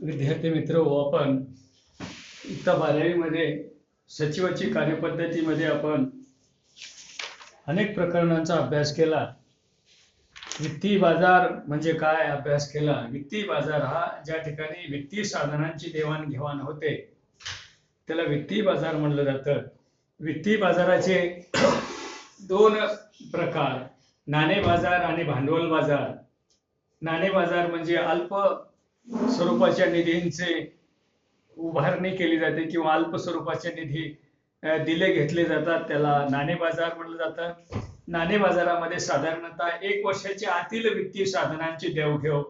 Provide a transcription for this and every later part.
विद्यार्थी मित्र हो, आपण इयत्ता 12वी मध्ये सचिवाची कार्यपद्धतीमध्ये आपण अनेक प्रकरणांचा अभ्यास केला. वित्तीय बाजार म्हणजे काय अभ्यास केला. वित्तीय बाजार हा ज्या ठिकाणी वित्तीय साधनांची देवाणघेवाण होते त्याला वित्तीय बाजार म्हणलं जातं. वित्तीय बाजाराचे दोन प्रकार, नाणे बाजार आणि भांडवल बाजार. नाणे बाजार म्हणजे अल्प स्वरूपाच्या निधींचे उभारणी केली जाते किंवा अल्प स्वरूपाचे निधी दिले घेतले जातात, त्याला नाणे बाजार म्हटलं जातं. नाणे बाजारामध्ये साधारणतः 1 वर्षाच्या आतील वित्तीय साधनांची देवघेव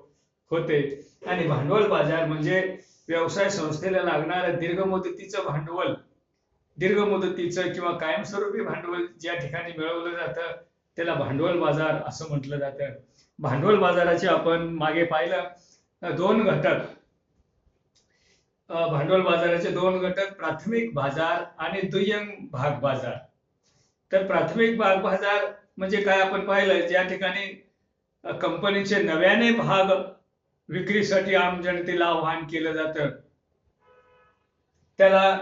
होते. आणि भांडवल बाजार म्हणजे व्यवसाय संस्थेला लागणारं दीर्घ मुदतीचं भांडवल, दीर्घ मुदतीचं किंवा कायमस्वरूपी भांडवल ज्या ठिकाणी मिळवलं जातं त्याला भांडवल बाजार असं म्हटलं जातं. भांडवल बाजाराचे आपण मागे पाहिलं दोन घटक. भांडवल बाजाराचे दोन घटक, प्राथमिक बाजार आणि दुय्यम भाग बाजार. तर प्राथमिक भाग बाजार म्हणजे काय आपण पाहिलं, ज्या ठिकाणी कंपनीचे नव्याने भाग विक्रीसाठी आम जनतेला आवाहन केलं जातं त्याला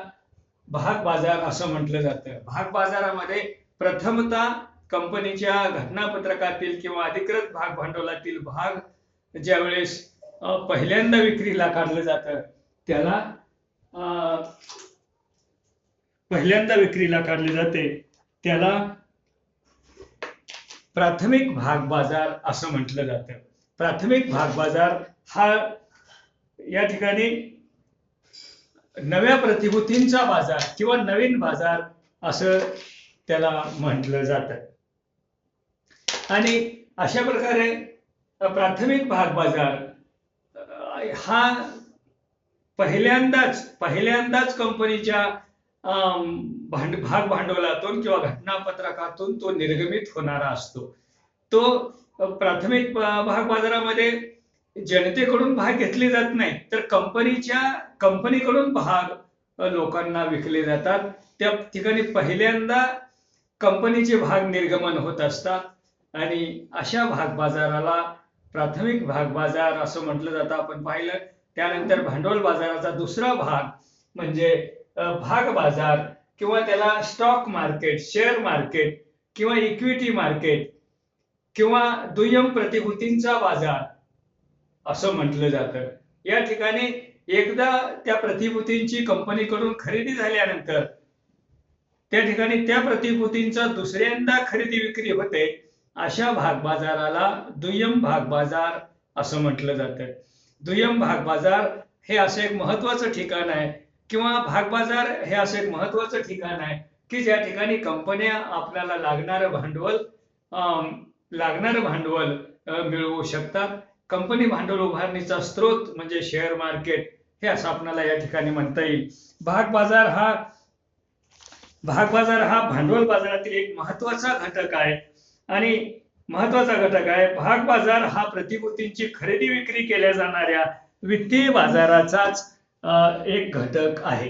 भाग बाजार असं म्हटलं जातं. भाग बाजारामध्ये प्रथमतः कंपनीच्या घटनापत्रकातील किंवा अधिकृत भाग भांडवलातील भाग ज्यावेळेस पहिल्यांदा विक्रीला काढलं जातं त्याला पहिल्यांदा विक्रीला काढले जाते त्याला प्राथमिक भाग बाजार असं म्हटलं जातं. प्राथमिक भाग बाजार हा या ठिकाणी नव्या प्रतिभूतींचा बाजार किंवा नवीन बाजार असं त्याला म्हटलं जातं. आणि अशा प्रकारे प्राथमिक भाग बाजार हा पहिल्यांदाच कंपनीच्या भाग भांडवलातून किंवा घटनापत्रकातून तो निर्गमित होणारा असतो. तो प्राथमिक भाग बाजारामध्ये जनतेकडून भाग घेतले जात नाही, तर कंपनीकडून भाग लोकांना विकले जातात. त्या ठिकाणी पहिल्यांदा कंपनीचे भाग निर्गमन होत असतात आणि अशा भाग बाजाराला प्राथमिक भाग बाजार असं म्हटलं जातं आपण पाहिलं. त्यानंतर भांडवल बाजाराचा दुसरा भाग म्हणजे भाग बाजार किंवा त्याला स्टॉक मार्केट, शेअर मार्केट किंवा इक्विटी मार्केट किंवा दुय्यम प्रतिभूतींचा बाजार असं म्हटलं जातं. या ठिकाणी एकदा त्या प्रतिभूतींची कंपनीकडून खरेदी झाल्यानंतर त्या ठिकाणी त्या प्रतिभूतींचा दुसऱ्यांदा खरेदी विक्री होते. अशा भाग बाजाराला दुय्यम भाग बाजार असं म्हटलं जातं. दुय्यम भाग बाजार हे असं एक महत्वाचं ठिकाण आहे किंवा भाग बाजार हे असं एक महत्वाचं ठिकाण आहे की ज्या ठिकाणी कंपन्या आपल्याला लागणारं भांडवल मिळवू शकतात. कंपनी भांडवल उभारणीचा स्रोत म्हणजे शेअर मार्केट हे असं आपल्याला या ठिकाणी म्हणता येईल. भाग बाजार हा भांडवल बाजारातील एक महत्वाचा घटक आहे आणि भाग बाजार हा प्रतिभूतींची खरेदी विक्री केल्या जाणाऱ्या वित्तीय बाजाराचाच एक घटक आहे.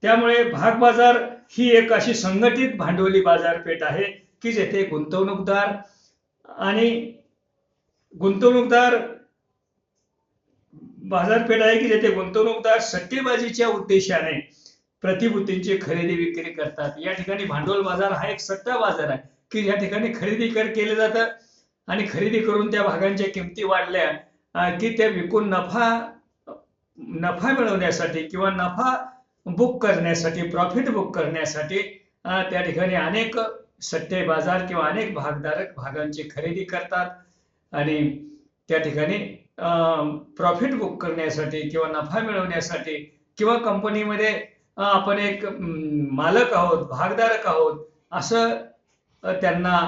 त्यामुळे भाग बाजार ही एक अशी संघटित भांडवली बाजारपेठ आहे की जेथे गुंतवणूकदार बाजारपेठ आहे की जेथे गुंतवणूकदार सट्टेबाजीच्या उद्देशाने प्रतिभूतींची खरेदी विक्री करतात. या ठिकाणी भांडवल बाजार हा एक सट्टा बाजार आहे की या ठिकाणी खरेदी केलं जातं आणि खरेदी करून त्या भागांच्या किमती वाढल्या की त्या विकून नफा मिळवण्यासाठी किंवा नफा बुक करण्यासाठी, प्रॉफिट बुक करण्यासाठी त्या ठिकाणी अनेक सट्टे बाजार किंवा अनेक भागधारक भागांची खरेदी करतात आणि त्या ठिकाणी प्रॉफिट बुक करण्यासाठी किंवा नफा मिळवण्यासाठी किंवा कंपनीमध्ये आपण एक मालक आहोत, भागधारक आहोत असं त्यांना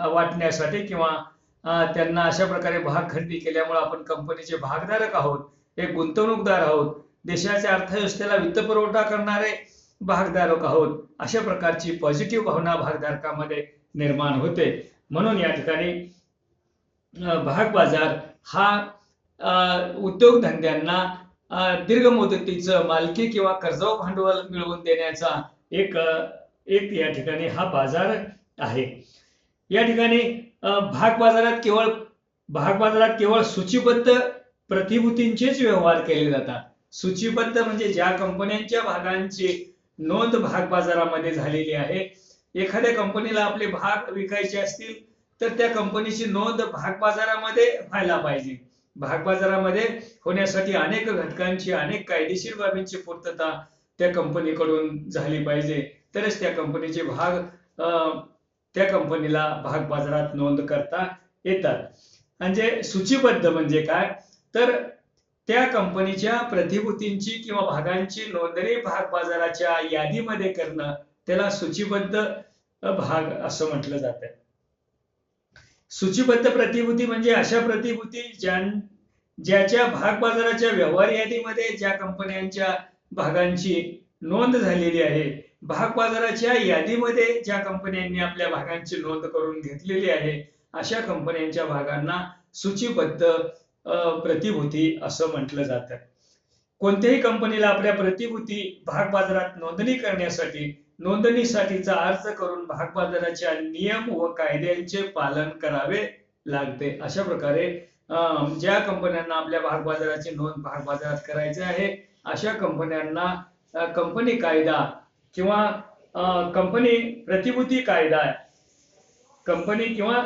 वाटण्यासाठी किंवा त्यांना अशा प्रकारे भाग खरेदी केल्यामुळे आपण कंपनीचे भागधारक आहोत, एक गुंतवणूकदार आहोत, देशाच्या अर्थव्यवस्थेला वित्तपुरवठा करणारे भागधारक आहोत, अशा प्रकारची पॉझिटिव्ह भावना भागधारकामध्ये निर्माण होते. म्हणून या ठिकाणी भाग बाजार हा उद्योगधंद्यांना दीर्घ मुदतीचं मालकी किंवा कर्जाऊ भांडवल मिळवून देण्याचा एक या ठिकाणी हा बाजार आहे. या ठिकाणी भाग बाजारात केवळ सूचीबद्ध प्रतिभूतींचेच व्यवहार केले जातात. सूचीबद्ध म्हणजे ज्या कंपन्यांच्या भागांची नोंद भाग बाजारामध्ये झालेली आहे. एखाद्या कंपनीला आपले भाग विकायचे असतील तर त्या कंपनीची नोंद भाग बाजारामध्ये व्हायला पाहिजे. भाग बाजारामध्ये होण्यासाठी अनेक घटकांची, अनेक कायदेशीर बाबींची पूर्तता त्या कंपनीकडून झाली पाहिजे, तरच त्या कंपनीचे भाग त्या कंपनीला भाग बाजारात नोंद करता येतात. म्हणजे सूचीबद्ध म्हणजे काय, तर त्या कंपनीच्या प्रतिभूतींची किंवा भागांची नोंदणी भाग बाजाराच्या यादीमध्ये करणं त्याला सूचीबद्ध भाग असं म्हटलं जातं. सूचीबद्ध प्रतिभूती म्हणजे अशा प्रतिभूती ज्याच्या भाग बाजाराच्या व्यवहार यादीमध्ये ज्या कंपन्यांच्या भागांची नोंद झालेली आहे, भाग बाजाराच्या यादीमध्ये ज्या कंपन्यांनी आपल्या भागांची नोंद करून घेतलेली आहे, अशा कंपन्यांच्या भागांना सूचीबद्ध प्रतिभूती असं म्हटलं जातं. कोणत्याही कंपनीला आपल्या प्रतिभूती भाग बाजारात नोंदणी करण्यासाठी नोंदणीसाठीचा अर्ज करून भाग बाजाराच्या नियम व कायद्यांचे पालन करावे लागते. अशा प्रकारे ज्या कंपन्यांना आपल्या भाग बाजाराची नोंद भाग बाजारात करायचे आहे, अशा कंपन्यांना कंपनी कायदा किंवा कंपनी प्रतिभूती कायदा, कंपनी किंवा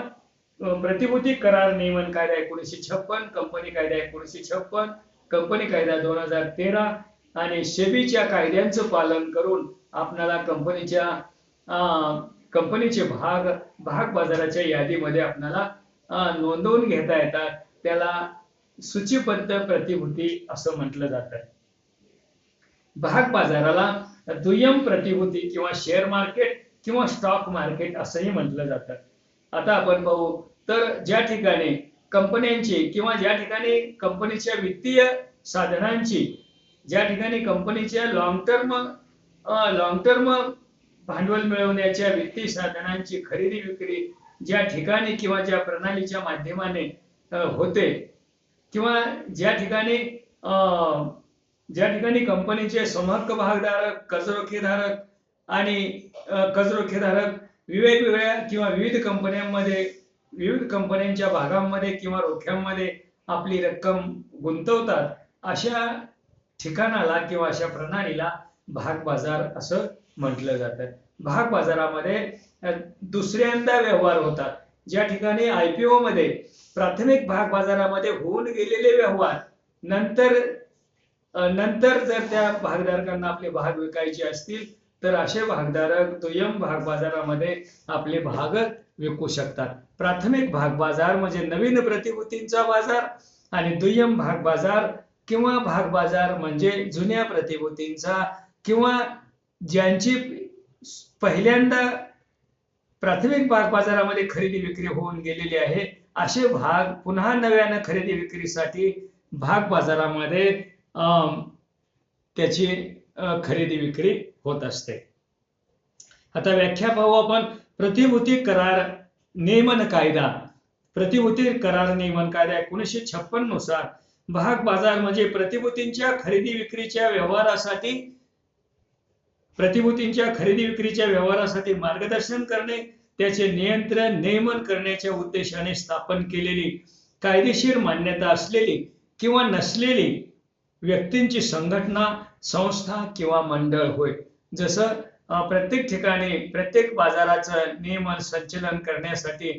प्रतिभूती करार नियमन कायदा 1956, कंपनी कायदा 1956, कंपनी कायदा 2013 आणि सेबीच्या कायद्यांचं पालन करून आपल्याला कंपनीचे भाग बाजाराच्या यादीमध्ये आपल्याला नोंदवून घेता येतात. त्याला सूचीबद्ध प्रतिभूती असं म्हटलं जातं. भाग बाजाराला दुय्यम प्रतिभूती किंवा शेअर मार्केट किंवा स्टॉक मार्केट असंही म्हटलं जातं. आता आपण पाहू तर ज्या ठिकाणी कंपन्यांची किंवा ज्या ठिकाणी कंपनीच्या वित्तीय साधनांची, ज्या ठिकाणी कंपनीच्या लॉंग टर्म भांडवल मिळवण्याच्या वित्तीय साधनांची खरेदी विक्री ज्या ठिकाणी किंवा ज्या प्रणालीच्या माध्यमाने होते, किंवा ज्या ठिकाणी कंपनीचे समहक्क भागधारक, कर्जरोखेधारक आणि कर्जरोखेधारक वेगवेगळ्या किंवा विविध कंपन्यांच्या भागांमध्ये किंवा रोख्यांमध्ये आपली रक्कम गुंतवतात, अशा ठिकाणाला किंवा अशा प्रणालीला भाग बाजार असं म्हटलं जातं. भाग बाजारामध्ये दुसऱ्यांदा व्यवहार होतात. ज्या ठिकाणी IPO मध्ये प्राथमिक भाग बाजारामध्ये होऊन गेलेले व्यवहार नंतर जर त्या भागधारकांना आपले भाग विकायचे असतील तर असे भागधारक दुय्यम भाग बाजारामध्ये आपले भाग विकू शकतात. प्राथमिक भाग बाजार म्हणजे नवीन प्रतिभूतींचा बाजार आणि दुय्यम भाग बाजार किंवा भाग बाजार म्हणजे जुन्या प्रतिभूतींचा किंवा ज्यांची पहिल्यांदा प्राथमिक भाग बाजारामध्ये खरेदी विक्री होऊन गेलेली आहे, असे भाग पुन्हा नव्याने खरेदी विक्रीसाठी भाग बाजारामध्ये त्याची खरेदी विक्री होत असते. आता व्याख्या पाहू आपण. प्रतिभूती करार नियमन कायदा. प्रतिभूती करार नियमन कायदा 1956 नुसार भाग बाजार म्हणजे प्रतिभूतींच्या खरेदी विक्रीच्या व्यवहारासाठी मार्गदर्शन करणे, त्याचे नियमन करण्याच्या उद्देशाने स्थापन केलेली कायदेशीर मान्यता असलेली किंवा नसलेली व्यक्तींची संघटना, संस्था किंवा मंडळ होय. जसं प्रत्येक ठिकाणी प्रत्येक बाजाराचं नियमन संचलन करण्यासाठी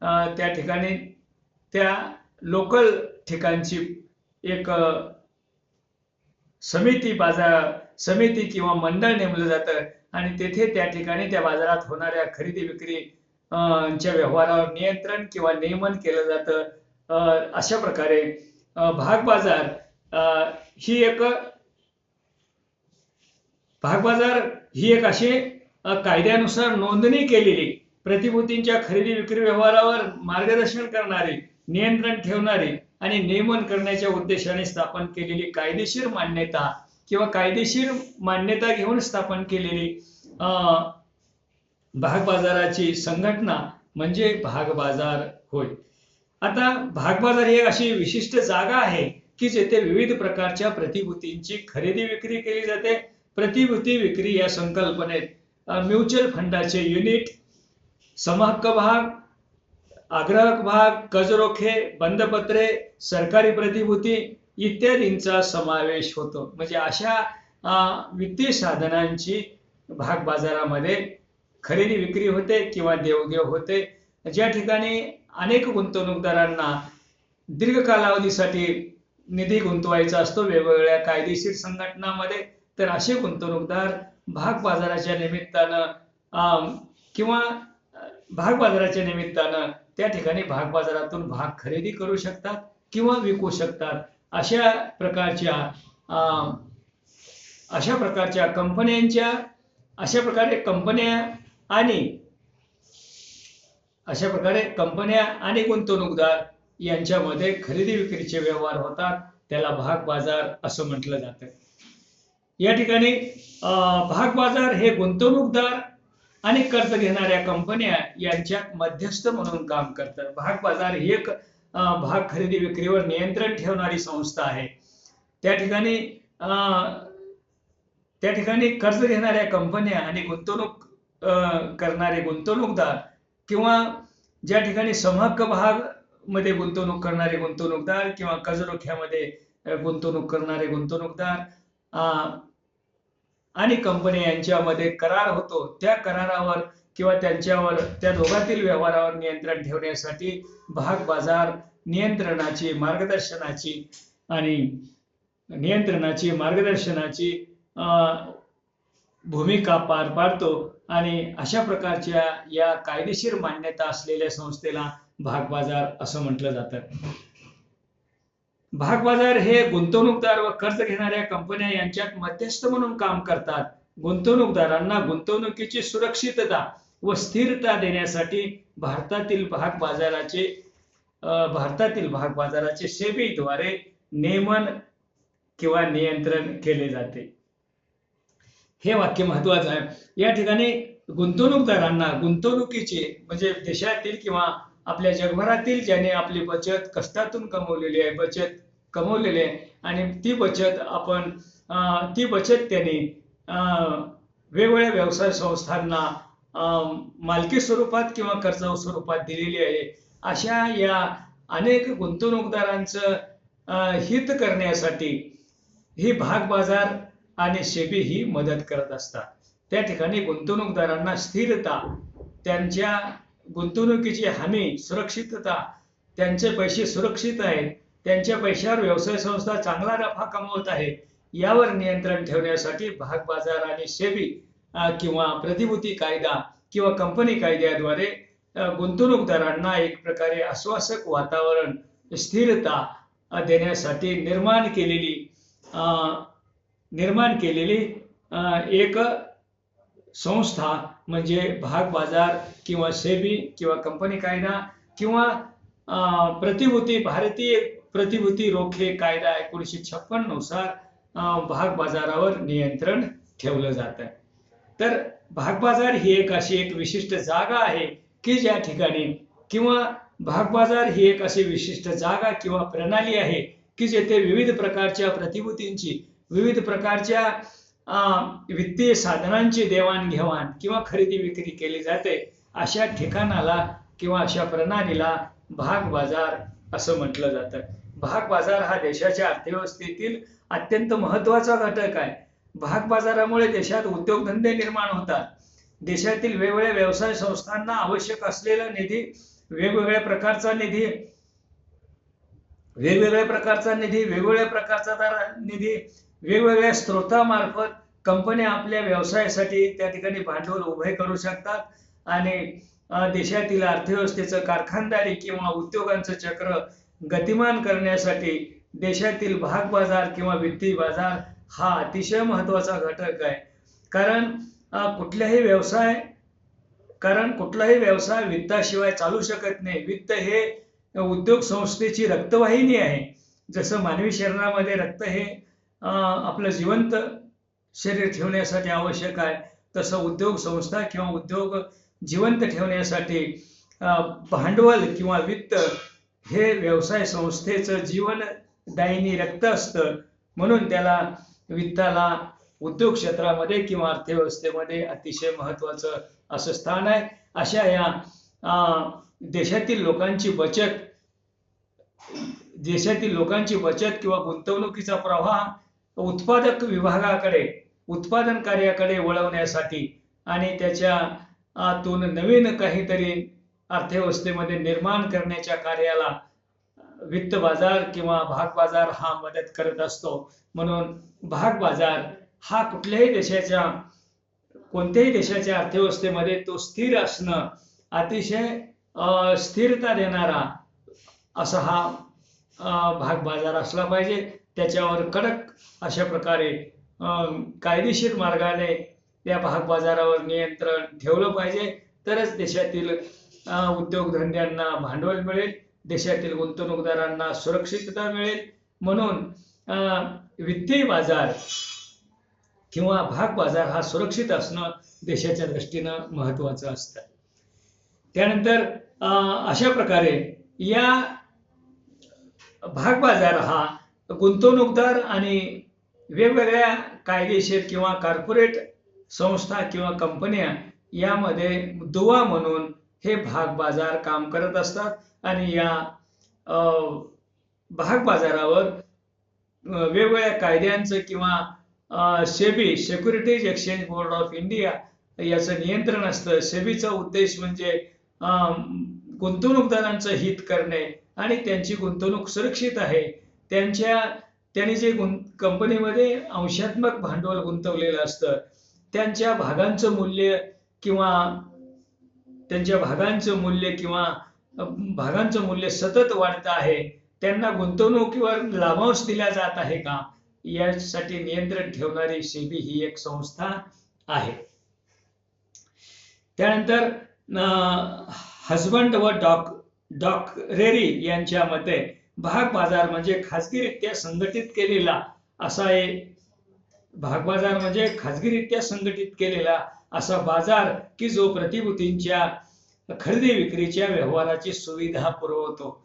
त्या ठिकाणी त्या लोकल ठिकाणची एक समिती किंवा मंडळ नेमलं जातं आणि तेथे त्या ठिकाणी त्या बाजारात होणाऱ्या खरेदी विक्री च्या व्यवहारावर नियंत्रण किंवा नियमन केलं जातं. अशा प्रकारे भाग बाजार ही एक अशी कायद्यानुसार नोंदणी केलेली प्रतिभूतींच्या खरेदी विक्री व्यवहारावर मार्गदर्शन करणारी, नियंत्रण ठेवणारी आणि नियमन करण्याच्या उद्देशाने स्थापन केलेली कायदेशीर मान्यता किंवा कायदेशीर मान्यता घेऊन स्थापन केलेली भाग बाजाराची संघटना म्हणजे भाग बाजार होय. आता भाग बाजार ही अशी विशिष्ट जागा आहे की जेथे विविध प्रकारच्या प्रतिभूतींची खरेदी विक्री केली जाते. प्रतिभूती विक्री या संकल्पनेत म्युच्युअल फंडाचे युनिट, समहक्क भाग, आग्राहक भाग, कर्जरोखे, बंधपत्रे, सरकारी प्रतिभूती इत्यादींचा समावेश होतो. म्हणजे अशा वित्तीय साधनांची भाग बाजारामध्ये खरेदी विक्री होते किंवा देवघेव होते. ज्या ठिकाणी अनेक गुंतवणूकदारांना दीर्घ कालावधीसाठी निधी गुंतवायचा असतो वेगवेगळ्या कायदेशीर संघटनांमध्ये, तर असे गुंतवणूकदार भाग बाजाराच्या निमित्तानं किंवा भाग बाजाराच्या निमित्तानं त्या ठिकाणी भाग बाजारातून भाग खरेदी करू शकतात किंवा विकू शकतात. अशा प्रकारच्या कंपन्यांच्या अशा प्रकारे कंपन्या आणि गुंतवणूकदार यांच्यामध्ये खरेदी विक्रीचे व्यवहार होतात. त्याला भाग बाजार असं म्हटलं जातं. या ठिकाणी भाग बाजार हे गुंतवणूकदार आणि कर्ज घेणाऱ्या कंपन्या यांच्यात मध्यस्थ म्हणून काम करतात. भाग बाजार ही एक भाग खरेदी विक्रीवर नियंत्रण ठेवणारी संस्था आहे. त्या ठिकाणी कर्ज घेणाऱ्या कंपन्या आणि गुंतवणूक करणारे गुंतवणूकदार किंवा ज्या ठिकाणी समहक्क भाग मध्ये गुंतवणूक करणारे गुंतवणूकदार किंवा कर्जरोख्यामध्ये गुंतवणूक करणारे गुंतवणूकदार आणि कंपनी यांच्यामध्ये करार होतो. त्या करारावर किंवा त्या दोघांतील व्यवहारावर नियंत्रण ठेवण्यासाठी भाग बाजार नियंत्रणाची मार्गदर्शनाची भूमिका पार पाडतो आणि अशा प्रकारच्या या कायदेशीर मान्यता असलेल्या संस्थेला भाग बाजार असं म्हटलं जातं. भाग बाजार हे गुंतवणूकदार व कर्ज घेणाऱ्या कंपन्या यांच्यात मध्यस्थ म्हणून काम करतात. गुंतवणूकदारांना गुंतवणुकीची सुरक्षितता व स्थिरता देण्यासाठी भारतातील भाग बाजाराचे सेबीद्वारे नियमन किंवा नियंत्रण केले जाते. हे वाक्य महत्वाचं आहे. या ठिकाणी गुंतवणूकदारांना गुंतवणुकीचे म्हणजे देशातील किंवा आपल्या जगभरातील ज्याने आपली बचत कष्टातून कमवलेली आहे आणि ती बचत त्याने वेगवेगळ्या व्यवसाय संस्थांना मालकी स्वरूपात किंवा कर्ज स्वरूपात दिलेली आहे. अशा या अनेक गुंतवणूकदारांचं हित करण्यासाठी ही भाग बाजार आणि सेबी ही मदत करत असतात. त्या ठिकाणी गुंतवणूकदारांना स्थिरता, त्यांच्या गुंतवणुकीची हमी, सुरक्षितता, त्यांचे पैसे सुरक्षित आहेत, त्यांच्या पैशावर व्यवसाय संस्था चांगला नफा कमवत आहे, यावर नियंत्रण ठेवण्यासाठी भाग बाजार आणि सेबी किंवा प्रतिभूती कायदा किंवा कंपनी कायद्याद्वारे गुंतवणूकदारांना एक प्रकारे आश्वासक वातावरण, स्थिरता देण्यासाठी निर्माण केलेली एक संस्था म्हणजे भाग बाजार किंवा सेबी किंवा कंपनी कायदा किंवा भारतीय प्रतिभूती रोखे कायदा 1956 नुसार भाग बाजारावर नियंत्रण ठेवलं जातं. तर भाग बाजार ही एक विशिष्ट जागा आहे की ज्या ठिकाणी किंवा भाग बाजार ही एक अशी विशिष्ट जागा किंवा प्रणाली आहे की जेथे विविध प्रकारच्या प्रतिभूतींची, विविध प्रकारच्या वित्तीय साधनांची देवाणघेवाण किंवा खरेदी विक्री केली जाते. अशा ठिकाणाला किंवा अशा प्रणालीला भाग बाजार असं म्हटलं जातं. भाग बाजार हा देशाच्या अर्थव्यवस्थेतील अत्यंत महत्वाचा घटक आहे. भाग बाजारामुळे देशात उद्योगधंदे निर्माण होतात. देशातील वेगवेगळ्या व्यवसाय संस्थांना आवश्यक असलेला निधी, वेगवेगळ्या प्रकारचा निधी, वेगवेगळ्या स्त्रोतामार्फत कंपन्या आपल्या व्यवसायासाठी त्या ठिकाणी भांडवल उभे करू शकतात आणि देशातील अर्थव्यवस्थेचं कारखानदारी किंवा उद्योगांचं चक्र गतिमान करण्यासाठी देशातील भाग बाजार किंवा वित्तीय बाजार हा अतिशय महत्वाचा घटक आहे. कारण कुठलाही व्यवसाय वित्ताशिवाय चालू शकत नाही. वित्त हे उद्योग संस्थेची रक्तवाहिनी आहे. जसं मानवी शरीरामध्ये रक्त हे आपलं जिवंत शरीर ठेवण्यासाठी आवश्यक आहे, तसं उद्योग संस्था किंवा उद्योग जिवंत ठेवण्यासाठी भांडवल किंवा वित्त हे व्यवसाय संस्थेचं जीवनदायिनी रक्त असतं. म्हणून त्याला वित्ताला उद्योग क्षेत्रामध्ये किंवा अर्थव्यवस्थेमध्ये अतिशय महत्वाचं असं स्थान आहे. अशा या देशातील लोकांची बचत किंवा गुंतवणुकीचा प्रवाह उत्पादक विभागाकडे, उत्पादन कार्याकडे वळवण्यासाठी आणि त्याच्यातून नवीन काहीतरी अर्थव्यवस्थेमध्ये निर्माण करण्याच्या कार्याला वित्त बाजार किंवा भाग बाजार हा मदत करत असतो. म्हणून भाग बाजार हा कोणत्याही देशाच्या अर्थव्यवस्थेमध्ये तो स्थिर असणं, अतिशय स्थिरता देणारा असा हा भाग बाजार असला पाहिजे. त्याच्यावर कडक अशा प्रकारे कायदेशीर मार्गाने या भाग बाजारावर नियंत्रण ठेवलं पाहिजे. तरच देशातील उद्योगधंद्यांना भांडवल मिळेल, देशातील गुंतवणूकदारांना सुरक्षितता मिळेल. म्हणून वित्तीय बाजार किंवा भाग बाजार हा सुरक्षित असणं देशाच्या दृष्टीनं महत्वाचं असतं. त्यानंतर अशा प्रकारे या भाग बाजार हा गुंतवणूकदार आणि वेगवेगळ्या कायदेशीर किंवा कॉर्पोरेट संस्था किंवा कंपन्या यामध्ये दुवा म्हणून हे भाग बाजार काम करत असतात. आणि या भाग बाजारावर वेगवेगळ्या कायद्यांचं किंवा SEBI, securities exchange board of India याचं नियंत्रण असतं. सेबीचा उद्देश म्हणजे गुंतवणूकदारांचं हित करणे आणि त्यांची गुंतवणूक सुरक्षित आहे. त्यांनी जे कंपनीमध्ये अंशात्मक भांडवल गुंतवलेलं असतं, त्यांच्या भागांचं मूल्य सतत वाढत आहे, त्यांना गुंतवणुकीवर लाभांश दिला जात आहे का, यासाठी नियंत्रण ठेवणारी सेबी ही एक संस्था आहे. त्यानंतर हसबंड व डॉकरेरी यांच्या मते भाग बाजार म्हणजे खाजगीरित्या संघटित केलेला असा बाजार की जो प्रतिभूतींच्या खरेदी विक्रीच्या व्यवहाराची सुविधा पुरवतो.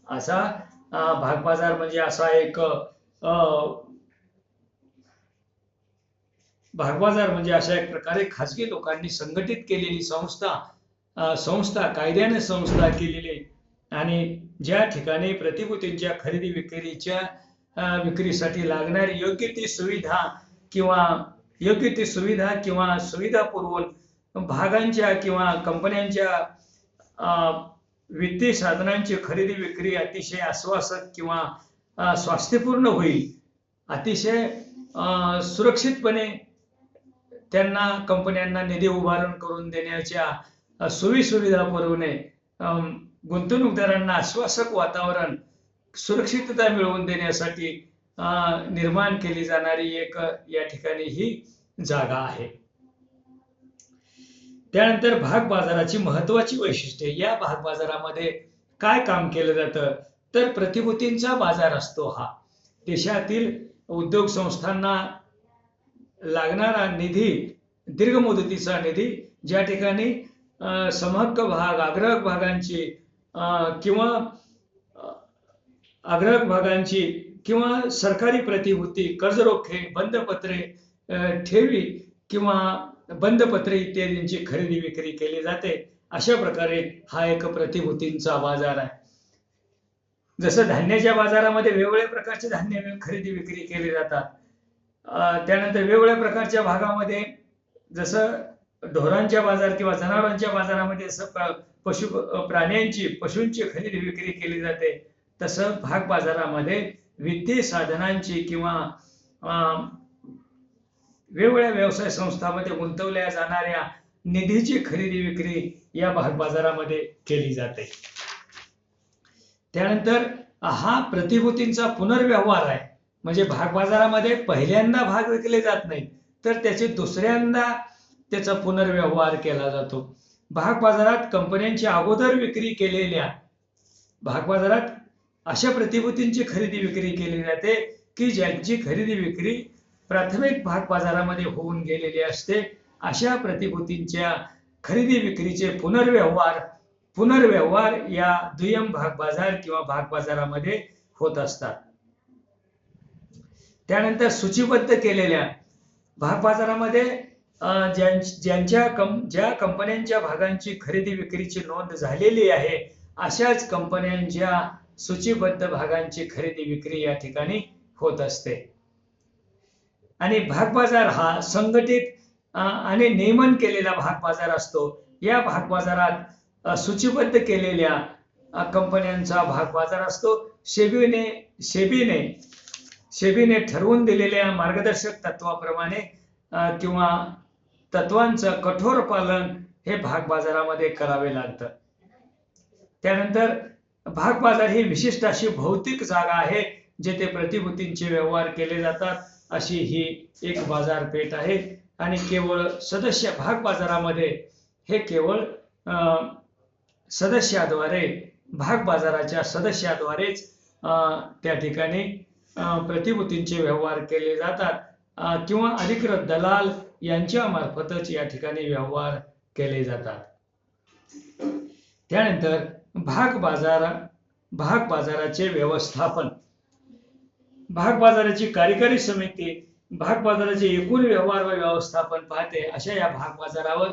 असा भाग बाजार म्हणजे असा एक प्रकारे खाजगी लोकांनी संघटित केलेली संस्था कायद्याने संस्था केलेली आणि ज्या ठिकाणी प्रतिभूतींच्या खरेदी विक्रीसाठी लागणारी योग्य ती सुविधा किंवा पुरवून भागांच्या किंवा कंपन्यांच्या वित्तीय साधनांची खरेदी विक्री अतिशय आश्वासक किंवा स्वास्थ्यपूर्ण होईल. अतिशय सुरक्षितपणे कंपन्यांना निधी उभारण करून देण्याच्या सुविधा पुरवणे, गुंतवणूकदारांना आश्वासक वातावरण, सुरक्षितता मिळवून देण्यासाठी निर्माण केली जाणारी एक या ठिकाणी ही जागा आहे. त्यानंतर भाग बाजाराची महत्वाची वैशिष्ट्ये. या भाग बाजारामध्ये काय काम केलं जातं तर प्रतिभूतींचा बाजार असतो. हा देशातील उद्योग संस्थांना लागणारा निधी, दीर्घ मुदतीचा निधी, ज्या ठिकाणी समहक्क भाग, अग्रहक भागांची किंवा सरकारी प्रतिभूती, कर्जरोखे, बंधपत्रे, ठेवी किंवा बंधपत्रे इत्यादींची खरेदी विक्री केली जाते. अशा प्रकारे हा एक प्रतिभूतींचा बाजार आहे. जसं धान्याच्या बाजारामध्ये वेगवेगळ्या प्रकारचे धान्य खरेदी विक्री केली जातात. त्यानंतर वेगवेगळ्या प्रकारच्या भागामध्ये जसं ढोरांच्या बाजार किंवा जनावरांच्या बाजारामध्ये पशूंची खरेदी विक्री केली जाते, तसं भाग बाजारामध्ये वित्तीय साधनांची किंवा वेगवेगळ्या व्यवसाय संस्थांमध्ये गुंतवल्या जाणाऱ्या निधीची खरेदी विक्री या भाग बाजारामध्ये केली जाते. त्यानंतर हा प्रतिभूतींचा पुनर्व्यवहार आहे. म्हणजे भाग बाजारामध्ये पहिल्यांदा भाग विकले जात नाही, तर दुसऱ्यांदा त्याचा पुनर्व्यवहार केला जातो. भाग बाजारात कंपन्यांची अगोदर विक्री केलेल्या भाग बाजारात अशा प्रतिभूतींची खरेदी विक्री केली जाते की ज्यांची खरेदी विक्री प्राथमिक भाग बाजारामध्ये होऊन गेलेली असते. अशा प्रतिभूतींच्या खरेदी विक्रीचे पुनर्व्यवहार या दुय्यम भाग बाजार किंवा भाग बाजारामध्ये होत असतात. त्यानंतर सूचीबद्ध केलेल्या भाग बाजारामध्ये ज्या कंपन्यांच्या भागांची खरेदी विक्रीची नोंद झालेली आहे अशाच कंपन्यांच्या सूचीबद्ध भागांची खरेदी विक्री या ठिकाणी होत असते. आणि भाग बाजार हा संघटित आणि नियमन केलेला भाग बाजार असतो. या भाग बाजारात सूचीबद्ध केलेल्या कंपन्यांचा भाग बाजार असतो. सेबीने ठरवून दिलेल्या मार्गदर्शक तत्वाप्रमाणे किंवा तत्वांचं कठोर पालन हे भाग बाजारामध्ये करावे लागतं. त्यानंतर भाग बाजार ही विशिष्ट अशी भौतिक जागा आहे जेथे प्रतिभूतींचे व्यवहार केले जातात अशी ही एक बाजारपेठ आहे. आणि केवळ भाग बाजारामध्ये हे केवळ भाग बाजाराच्या सदस्याद्वारेच त्या ठिकाणी प्रतिभूतींचे व्यवहार केले जातात किंवा अधिकृत दलाल यांच्या मार्फतच या ठिकाणी व्यवहार केले जातात. त्यानंतर भाग बाजाराचे व्यवस्थापन. भाग बाजाराची कार्यकारी समिती भाग बाजाराचे एकूण व्यवहार व व्यवस्थापन पाहते. अशा या भाग बाजारावर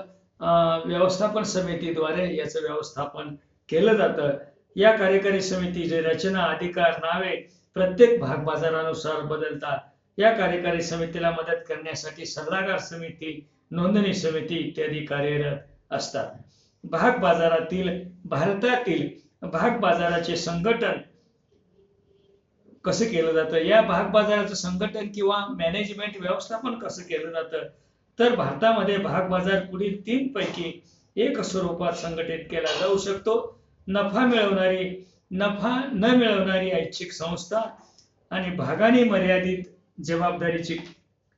व्यवस्थापन समितीद्वारे याचं व्यवस्थापन केलं जातं. या कार्यकारी समितीची रचना, अधिकार, नावे प्रत्येक भाग बाजारानुसार बदलतात. या कार्यकारी समितीला मदत करण्यासाठी सल्लागार समिती, नोंदणी समिती इत्यादी कार्यरत असतात. भारतातील भाग बाजाराचे संघटन कसं केलं जातं, या भाग बाजाराचं संघटन किंवा मॅनेजमेंट व्यवस्थापन कसं केलं जातं, तर भारतामध्ये भाग बाजार पुढील 3 पैकी एक स्वरूपात संघटित केला जाऊ शकतो. नफा न मिळवणारी ऐच्छिक संस्था आणि भागाने मर्यादित जबाबदारीची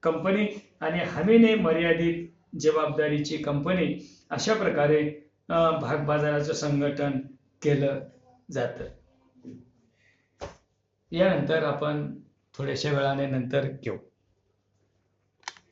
कंपनी आणि हमीने मर्यादित जबाबदारीची कंपनी अशा प्रकारे भाग बाजाराचं संघटन केलं जातं. यानंतर आपण थोड्याशा वेळाने नंतर घेऊ.